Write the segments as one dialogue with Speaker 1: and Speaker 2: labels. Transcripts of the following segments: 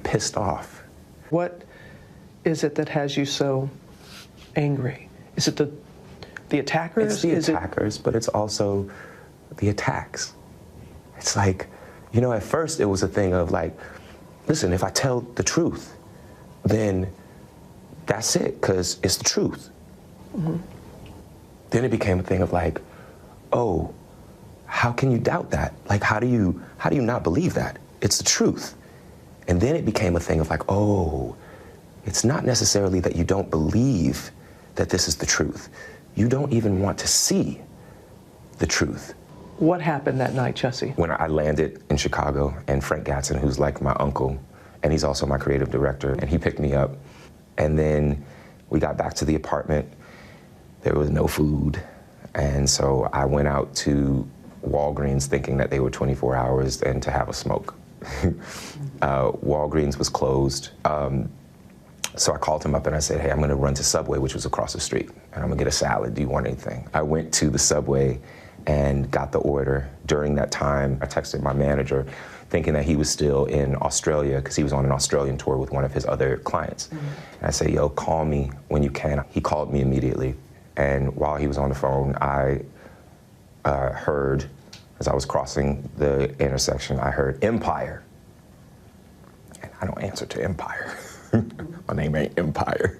Speaker 1: pissed off.
Speaker 2: What is it that has you so angry? Is it the attackers?
Speaker 1: It's the attackers, but it's also the attacks. It's like, you know, at first it was a thing of like, listen, if I tell the truth, then that's it, because it's the truth. Mm-hmm. Then it became a thing of like, oh, how can you doubt that? Like, how do you not believe that? It's the truth. And then it became a thing of like, oh, it's not necessarily that you don't believe that this is the truth. You don't even want to see the truth.
Speaker 2: What happened that night, Jussie?
Speaker 1: When I landed in Chicago, and Frank Gatson, who's like my uncle, and he's also my creative director, and he picked me up. And then we got back to the apartment. There was no food. And so I went out to Walgreens thinking that they were 24 hours and to have a smoke. Walgreens was closed. So I called him up and I said, hey, I'm gonna run to Subway, which was across the street, and I'm gonna get a salad. Do you want anything? I went to the Subway and got the order. During that time, I texted my manager thinking that he was still in Australia because he was on an Australian tour with one of his other clients. Mm-hmm. And I said, yo, call me when you can. He called me immediately. And while he was on the phone, I heard, as I was crossing the intersection, I heard Empire. And I don't answer to Empire. My name ain't Empire.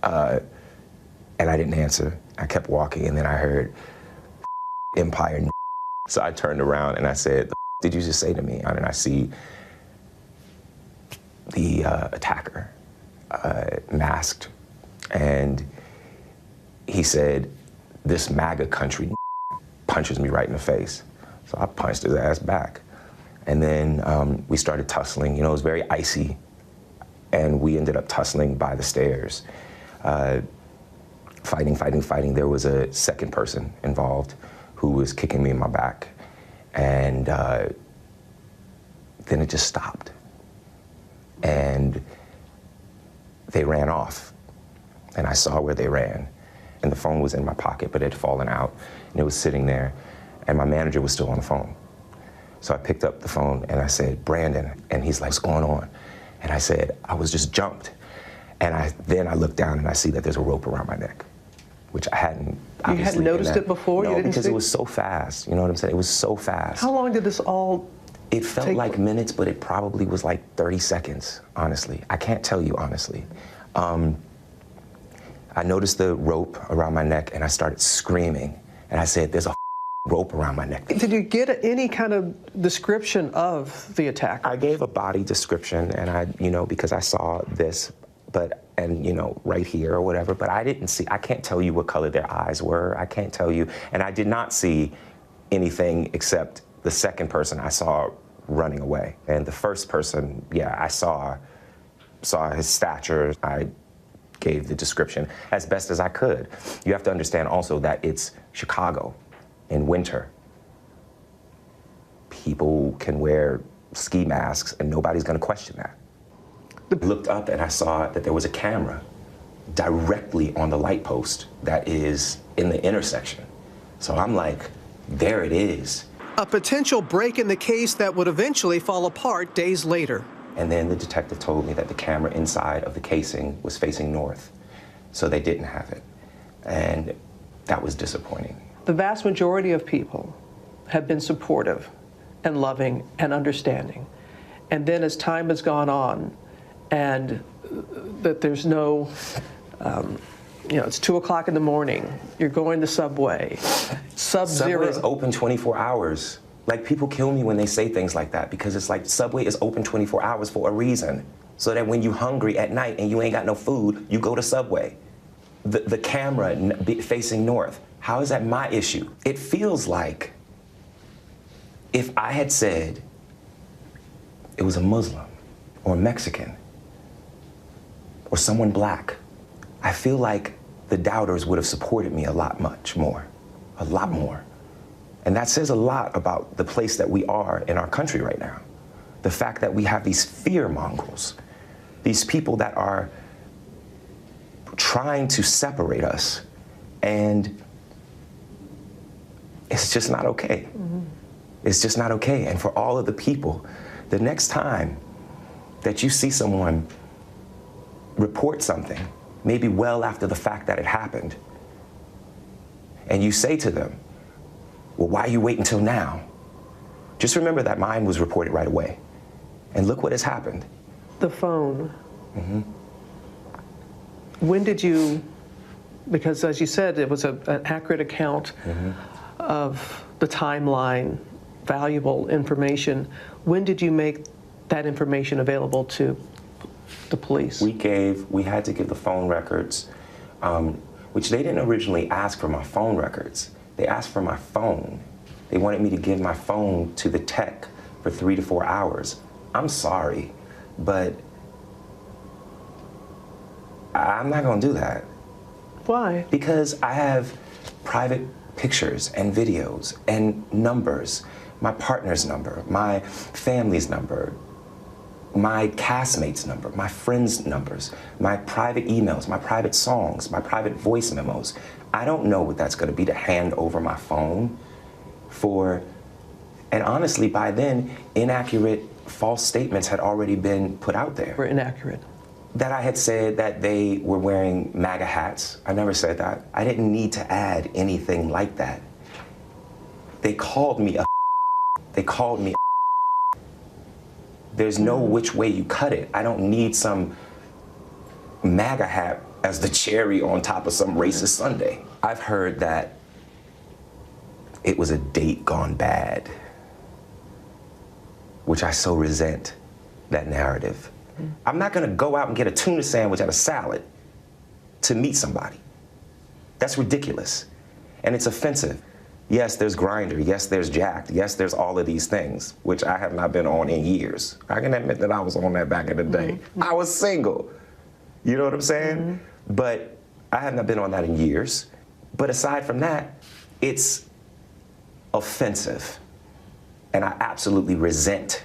Speaker 1: And I didn't answer. I kept walking, and then I heard Empire. So I turned around and I said, the did you just say to me? And I see the attacker masked, and he said, this MAGA country punches me right in the face. So I punched his ass back. And then we started tussling. You know, it was very icy, and we ended up tussling by the stairs. Fighting. There was a second person involved who was kicking me in my back. And then it just stopped. And they ran off. And I saw where they ran. And the phone was in my pocket, but it had fallen out. And it was sitting there. And my manager was still on the phone. So I picked up the phone and I said, Brandon. And he's like, what's going on? And I said, I was just jumped. And then I looked down and I see that there's a rope around my neck, which I hadn't.
Speaker 2: You hadn't noticed it before?
Speaker 1: No, because it was so fast. You know what I'm saying? It was so fast.
Speaker 2: How long did this all
Speaker 1: It felt like minutes, but it probably was like 30 seconds, honestly. I can't tell you, honestly. I noticed the rope around my neck, and I started screaming. And I said, there's a rope around my neck.
Speaker 2: Did you get any kind of description of the attacker?
Speaker 1: I gave a body description, and because I saw this, right here or whatever, but I didn't see, I can't tell you what color their eyes were. I can't tell you, and I did not see anything except the second person I saw running away. And the first person, I saw his stature. I gave the description as best as I could. You have to understand also that it's Chicago in winter. People can wear ski masks and nobody's gonna question that. I looked up and I saw that there was a camera directly on the light post that is in the intersection. So I'm like, there it is.
Speaker 2: A potential break in the case that would eventually fall apart days later.
Speaker 1: And then the detective told me that the camera inside of the casing was facing north, so they didn't have it. And that was disappointing.
Speaker 2: The vast majority of people have been supportive and loving and understanding. And then as time has gone on, and that there's no, it's 2 o'clock in the morning, you're going to Subway, Sub-Zero.
Speaker 1: Subway is open 24 hours. Like, people kill me when they say things like that, because it's like Subway is open 24 hours for a reason. So that when you're hungry at night and you ain't got no food, you go to Subway. The camera facing north, how is that my issue? It feels like if I had said it was a Muslim or a Mexican or someone black, I feel like the doubters would have supported me a lot more. And that says a lot about the place that we are in our country right now. The fact that we have these fear mongrels, these people that are trying to separate us, and it's just not okay. Mm-hmm. It's just not okay. And for all of the people, the next time that you see someone report something, maybe well after the fact that it happened, and you say to them, well, why you wait until now? Just remember that mine was reported right away. And look what has happened.
Speaker 2: The phone. When did you, because as you said, it was an accurate account of the timeline, valuable information. When did you make that information available to the police?
Speaker 1: We had to give the phone records, which they didn't originally ask for my phone records. They asked for my phone. They wanted me to give my phone to the tech for 3 to 4 hours. I'm sorry, but I'm not gonna do that.
Speaker 2: Why?
Speaker 1: Because I have private pictures and videos and numbers, my partner's number, my family's number, my castmates' number, my friends' numbers, my private emails, my private songs, my private voice memos. I don't know what that's gonna be to hand over my phone for, and honestly, by then, inaccurate, false statements had already been put out there.
Speaker 2: Were inaccurate.
Speaker 1: That I had said that they were wearing MAGA hats. I never said that. I didn't need to add anything like that. They called me a They called me a There's no which way you cut it. I don't need some MAGA hat as the cherry on top of some racist sundae. I've heard that it was a date gone bad, which I so resent that narrative. I'm not gonna go out and get a tuna sandwich at a salad to meet somebody. That's ridiculous, and it's offensive. Yes, there's Grindr, yes, there's Jacked, yes, there's all of these things, which I have not been on in years. I can admit that I was on that back in the day. I was single, you know what I'm saying? But I have not been on that in years. But aside from that, it's offensive, and I absolutely resent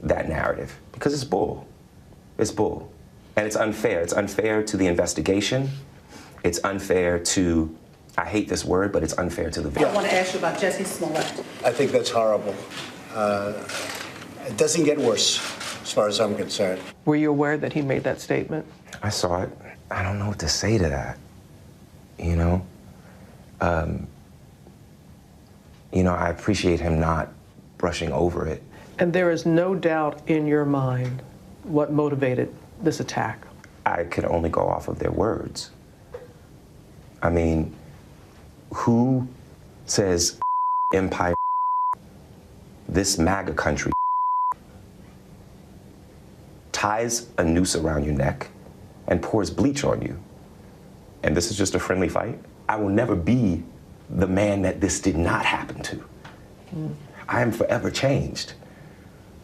Speaker 1: that narrative because it's bull. It's bull. And it's unfair. It's unfair to the investigation. It's unfair to, I hate this word, but it's unfair to the victim.
Speaker 3: I want to ask you about Jussie Smollett.
Speaker 4: I think that's horrible. It doesn't get worse, as far as I'm concerned.
Speaker 2: Were you aware that he made that statement?
Speaker 1: I saw it. I don't know what to say to that, you know? I appreciate him not brushing over it.
Speaker 2: And there is no doubt in your mind what motivated this attack.
Speaker 1: I could only go off of their words. I mean, who says empire, this MAGA country, ties a noose around your neck and pours bleach on you, and this is just a friendly fight? I will never be the man that this did not happen to. I am forever changed.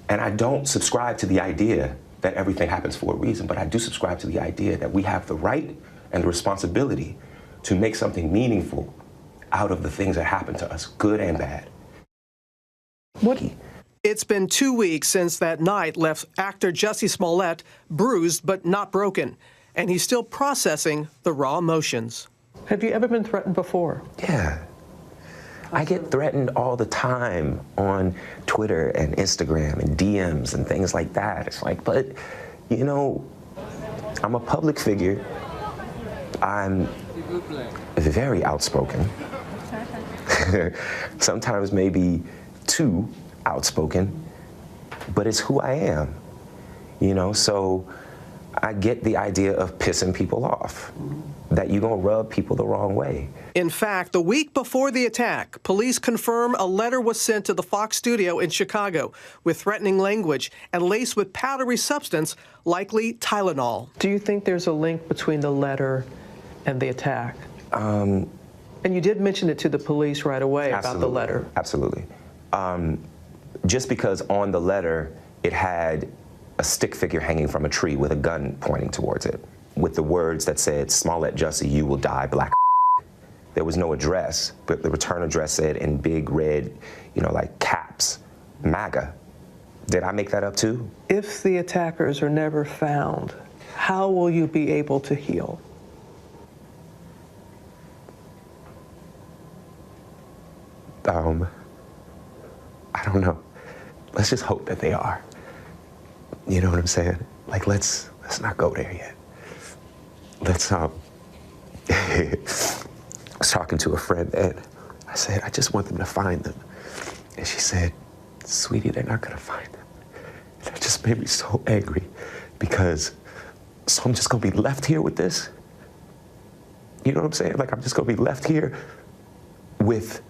Speaker 1: And I don't subscribe to the idea that everything happens for a reason, but I do subscribe to the idea that we have the right and the responsibility to make something meaningful out of the things that happen to us, good and bad.
Speaker 2: It's been 2 weeks since that night left actor Jussie Smollett bruised but not broken, and he's still processing the raw emotions. Have you ever been threatened before?
Speaker 1: Yeah. I get threatened all the time on Twitter and Instagram and DMs and things like that. It's like, but, I'm a public figure. I'm very outspoken. Sometimes maybe too outspoken, but it's who I am, so I get the idea of pissing people off, that you're gonna rub people the wrong way.
Speaker 2: In fact, the week before the attack, police confirm a letter was sent to the Fox studio in Chicago with threatening language and laced with powdery substance, likely Tylenol. Do you think there's a link between the letter and the attack? And you did mention it to the police right away about the letter.
Speaker 1: Absolutely. Just because on the letter it had a stick figure hanging from a tree with a gun pointing towards it, with the words that said, Smollett Jussie, you will die, black. There was no address, but the return address said in big red, like caps, MAGA. Did I make that up too?
Speaker 2: If the attackers are never found, how will you be able to heal?
Speaker 1: I don't know. Let's just hope that they are. You know what I'm saying? Like, let's not go there yet. I was talking to a friend, and I said, I just want them to find them. And she said, sweetie, they're not gonna find them. And that just made me so angry, because, so I'm just gonna be left here with this? You know what I'm saying? Like, I'm just gonna be left here with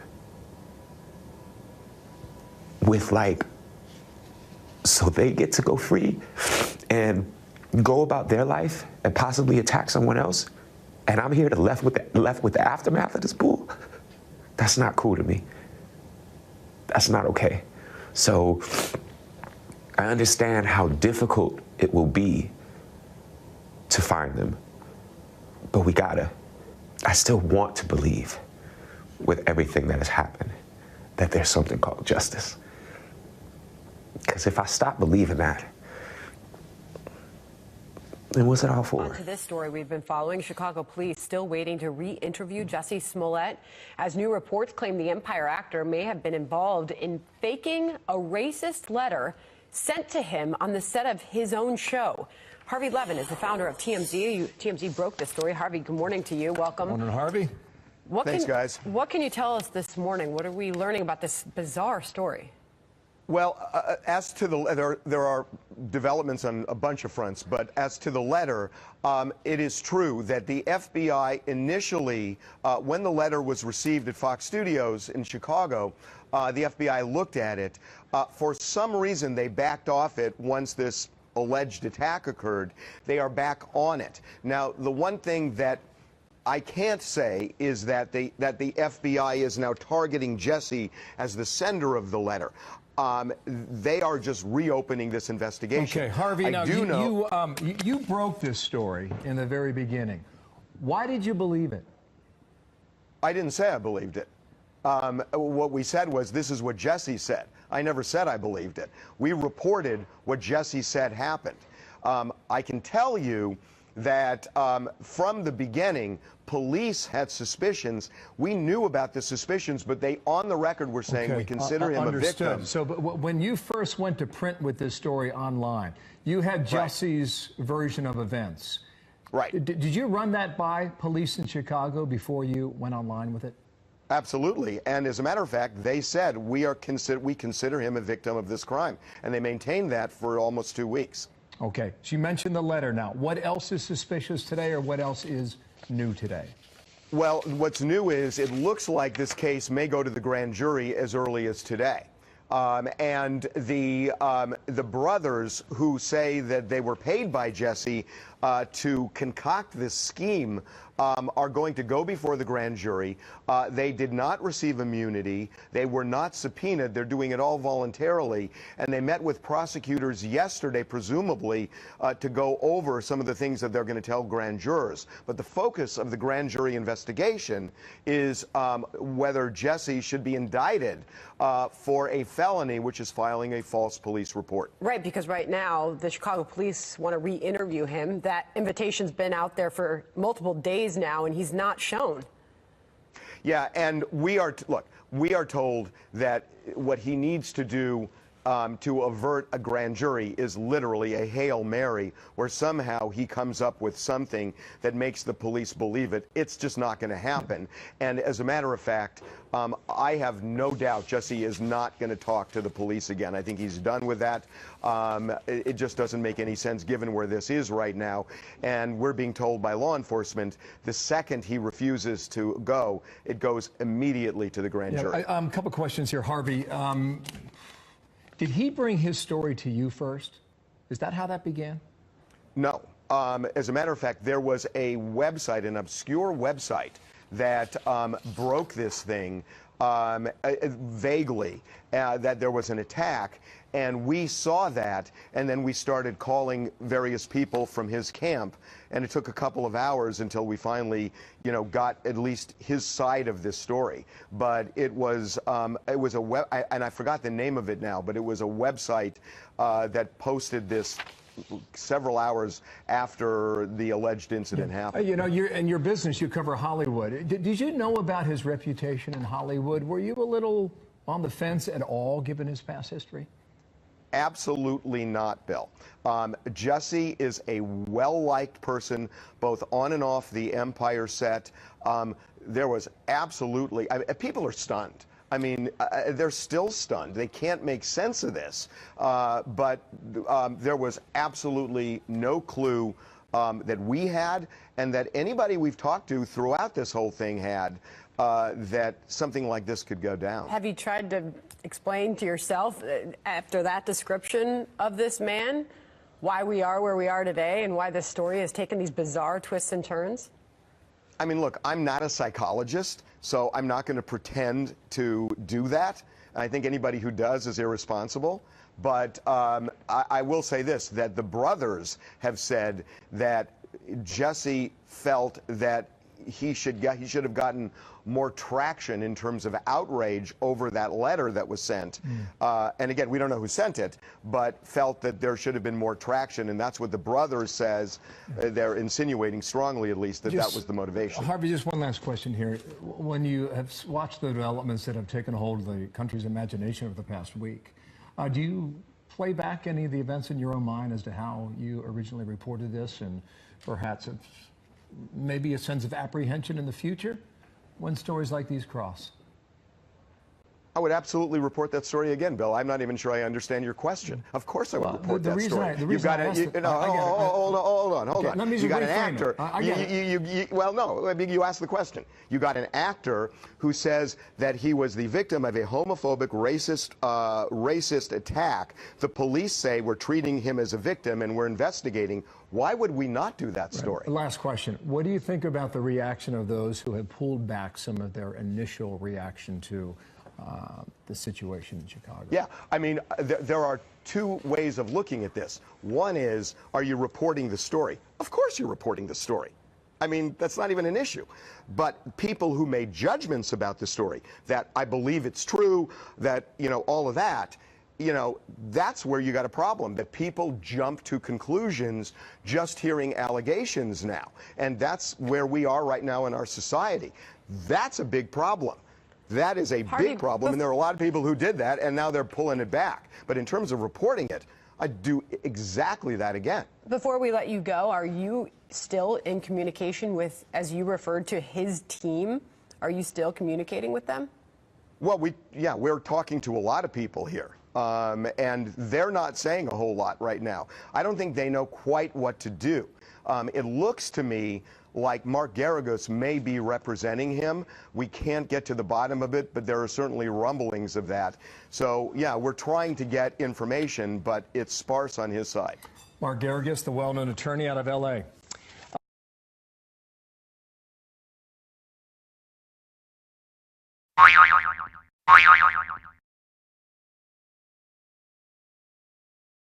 Speaker 1: like, so they get to go free and go about their life and possibly attack someone else, and I'm here left with the aftermath of this bull? That's not cool to me. That's not okay. So I understand how difficult it will be to find them, but we gotta. I still want to believe, with everything that has happened, that there's something called justice. Because if I stop believing that, then what's it all for?
Speaker 5: On to this story we've been following. Chicago police still waiting to re-interview Jussie Smollett, as new reports claim the Empire actor may have been involved in faking a racist letter sent to him on the set of his own show. Harvey Levin is the founder of TMZ. TMZ broke this story. Harvey, good morning to you. Welcome.
Speaker 6: Morning, Harvey.
Speaker 4: Thanks, guys.
Speaker 5: What can you tell us this morning? What are we learning about this bizarre story?
Speaker 6: Well, as to the there are developments on a bunch of fronts, but as to the letter, it is true that the FBI initially, when the letter was received at Fox Studios in Chicago, the FBI looked at it. For some reason, they backed off it once this alleged attack occurred. They are back on it. Now, the one thing that I can't say is that the FBI is now targeting Jussie as the sender of the letter. They are just reopening this investigation.
Speaker 7: Okay, Harvey, now you broke this story in the very beginning. Why did you believe it?
Speaker 6: I didn't say I believed it. What we said was, this is what Jussie said. I never said I believed it. We reported what Jussie said happened. I can tell you that from the beginning, police had suspicions. We knew about the suspicions, but they, on the record, were saying we consider him a victim.
Speaker 7: So, but when you first went to print with this story online, you had Jussie's version of events.
Speaker 6: Right.
Speaker 7: Did you run that by police in Chicago before you went online with it?
Speaker 6: Absolutely. And as a matter of fact, they said we consider him a victim of this crime. And they maintained that for almost 2 weeks.
Speaker 7: Okay. So you mentioned the letter now. What else is suspicious today, or what else is new today?
Speaker 6: Well, what's new is it looks like this case may go to the grand jury as early as today. And the brothers who say that they were paid by Jussie to concoct this scheme are going to go before the grand jury. They did not receive immunity. They were not subpoenaed. They're doing it all voluntarily. And they met with prosecutors yesterday, presumably, to go over some of the things that they're going to tell grand jurors. But the focus of the grand jury investigation is whether Jussie should be indicted for a felony, which is filing a false police report.
Speaker 5: Right, because right now the Chicago police want to re-interview him. That invitation's been out there for multiple days now, and he's not shown.
Speaker 6: Yeah, and we are told that what he needs to do to avert a grand jury is literally a Hail Mary, where somehow he comes up with something that makes the police believe it. It's just not going to happen. And as a matter of fact, I have no doubt Jussie is not going to talk to the police again. I think he's done with that. It just doesn't make any sense given where this is right now. And we're being told by law enforcement the second he refuses to go, it goes immediately to the grand jury.
Speaker 7: A couple questions here, Harvey. Did he bring his story to you first? Is that how that began?
Speaker 6: No. As a matter of fact, there was a website, an obscure website, that broke this thing vaguely, that there was an attack. And we saw that, and then we started calling various people from his camp, and it took a couple of hours until we finally, got at least his side of this story. But it was a web, and I forgot the name of it now, but it was a website that posted this several hours after the alleged incident happened.
Speaker 7: In your business, you cover Hollywood. Did you know about his reputation in Hollywood? Were you a little on the fence at all, given his past history?
Speaker 6: Absolutely not, Bill. Jussie is a well-liked person, both on and off the Empire set. There was absolutely, people are stunned. I mean, they're still stunned. They can't make sense of this. But there was absolutely no clue that we had, and that anybody we've talked to throughout this whole thing had, that something like this could go down.
Speaker 5: Have you tried to explain to yourself, after that description of this man, why we are where we are today and why this story has taken these bizarre twists and turns?
Speaker 6: I mean, look, I'm not a psychologist, so I'm not going to pretend to do that. I think anybody who does is irresponsible. But I will say this, that the brothers have said that Jussie felt that he should have gotten more traction in terms of outrage over that letter that was sent. And again, we don't know who sent it, but felt that there should have been more traction, and that's what the brothers says. They're insinuating strongly, at least, that that was the motivation.
Speaker 7: Harvey, just one last question here. When you have watched the developments that have taken hold of the country's imagination over the past week, do you play back any of the events in your own mind as to how you originally reported this, and perhaps maybe a sense of apprehension in the future when stories like these cross?
Speaker 6: I would absolutely report that story again, Bill. I'm not even sure I understand your question. Of course I would report that story.
Speaker 7: Hold
Speaker 6: on.
Speaker 7: Okay, let me
Speaker 6: you got an
Speaker 7: reframe
Speaker 6: actor. Well, no, you asked the question. You got an actor who says that he was the victim of a homophobic, racist attack. The police say we're treating him as a victim and we're investigating. Why would we not do that story?
Speaker 7: Right. Last question. What do you think about the reaction of those who have pulled back some of their initial reaction to the situation in Chicago?
Speaker 6: Yeah, I mean, there are two ways of looking at this. One is, are you reporting the story? Of course you're reporting the story. I mean, that's not even an issue. But people who made judgments about the story, that I believe it's true, that, all of that, that's where you got a problem, that people jump to conclusions just hearing allegations now. And that's where we are right now in our society. That's a big problem. That is a big problem, and there are a lot of people who did that, and now they're pulling it back. But in terms of reporting it, I'd do exactly that again. Before we let you go, are you still in communication with, as you referred to, his team? Are you still communicating with them? Well, we're talking to a lot of people here, and they're not saying a whole lot right now. I don't think they know quite what to do. It looks to me like Mark Garagos may be representing him. We can't get to the bottom of it, but there are certainly rumblings of that. So, yeah, we're trying to get information, but it's sparse on his side.
Speaker 7: Mark Garagos, the well-known attorney out of L.A.
Speaker 8: Ay, ay, ay, ay, ay, ay, ay, ay, ay.